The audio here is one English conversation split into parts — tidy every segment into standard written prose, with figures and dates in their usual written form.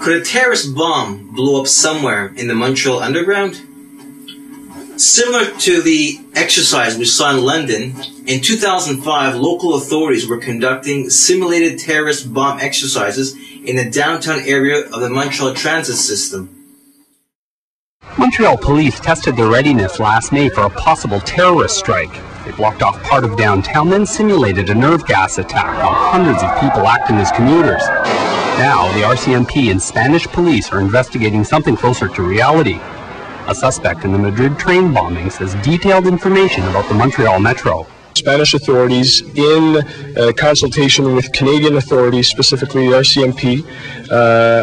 Could a terrorist bomb blow up somewhere in the Montreal underground? Similar to the exercise we saw in London, in 2005, local authorities were conducting simulated terrorist bomb exercises in the downtown area of the Montreal transit system. Montreal police tested their readiness last May for a possible terrorist strike. They blocked off part of downtown, then simulated a nerve gas attack on hundreds of people acting as commuters. Now, the RCMP and Spanish police are investigating something closer to reality. A suspect in the Madrid train bombings has detailed information about the Montreal Metro. Spanish authorities, in consultation with Canadian authorities, specifically the RCMP,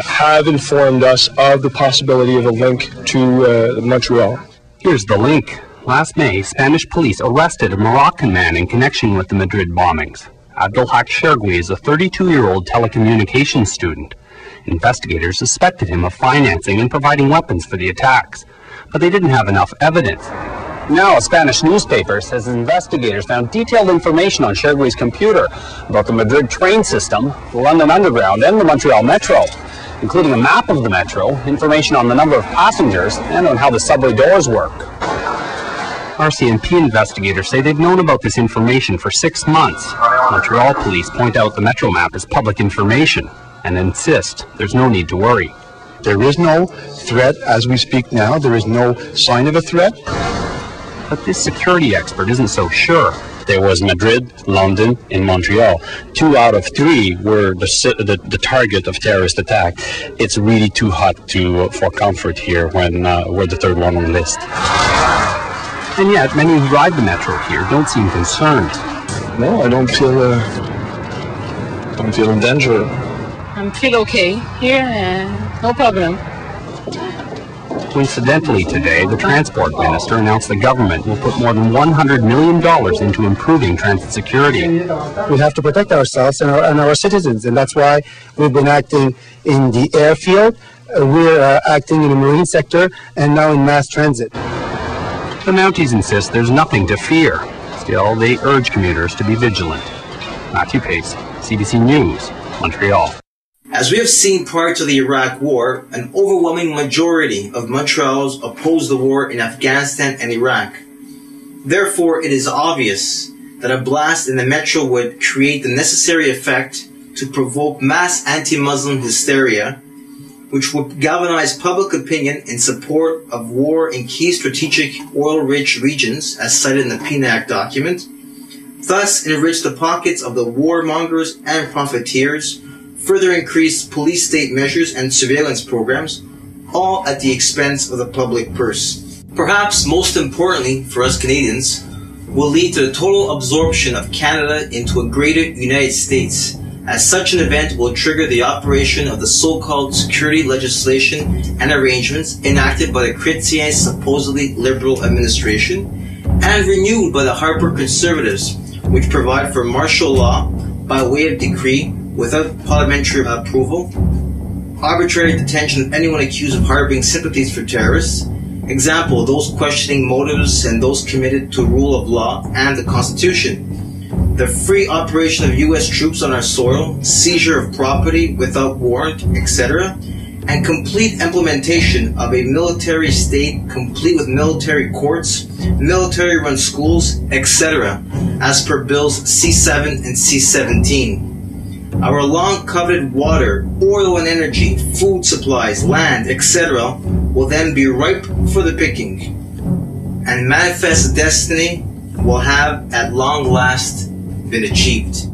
have informed us of the possibility of a link to Montreal. Here's the link. Last May, Spanish police arrested a Moroccan man in connection with the Madrid bombings. Abdelhak Shergui is a 32-year-old telecommunications student. Investigators suspected him of financing and providing weapons for the attacks, but they didn't have enough evidence. Now, a Spanish newspaper says investigators found detailed information on Shergui's computer about the Madrid train system, the London Underground, and the Montreal Metro, including a map of the metro, information on the number of passengers, and on how the subway doors work. RCMP investigators say they've known about this information for 6 months. Montreal police point out the metro map is public information and insist there's no need to worry. There is no threat as we speak now. There is no sign of a threat. But this security expert isn't so sure. There was Madrid, London, and Montreal. 2 out of 3 were the target of terrorist attack. It's really too hot for comfort here when we're the third one on the list. And yet, many who ride the metro here don't seem concerned. No, I don't feel in danger. I feel okay here, no problem. Coincidentally today, the transport minister announced the government will put more than $100 million into improving transit security. We have to protect ourselves and our citizens, and that's why we've been acting in the airfield, we're acting in the marine sector, and now in mass transit. The Mounties insist there's nothing to fear. Still, they urge commuters to be vigilant. Matthew Pace, CBC News, Montreal. As we have seen prior to the Iraq War, an overwhelming majority of Montrealers opposed the war in Afghanistan and Iraq. Therefore, it is obvious that a blast in the metro would create the necessary effect to provoke mass anti-Muslim hysteria, which would galvanize public opinion in support of war in key strategic oil-rich regions, as cited in the PNAC document, thus enrich the pockets of the warmongers and profiteers, further increase police state measures and surveillance programs, all at the expense of the public purse. Perhaps most importantly for us Canadians, will lead to the total absorption of Canada into a greater United States, as such an event will trigger the operation of the so-called security legislation and arrangements enacted by the Chrétien's supposedly liberal administration and renewed by the Harper Conservatives, which provide for martial law by way of decree without parliamentary approval, arbitrary detention of anyone accused of harboring sympathies for terrorists, example, those questioning motives and those committed to rule of law and the Constitution, the free operation of U.S. troops on our soil, seizure of property without warrant, etc., and complete implementation of a military state complete with military courts, military-run schools, etc., as per Bills C7 and C17. Our long-coveted water, oil and energy, food supplies, land, etc. will then be ripe for the picking, and manifest destiny will have at long last been achieved.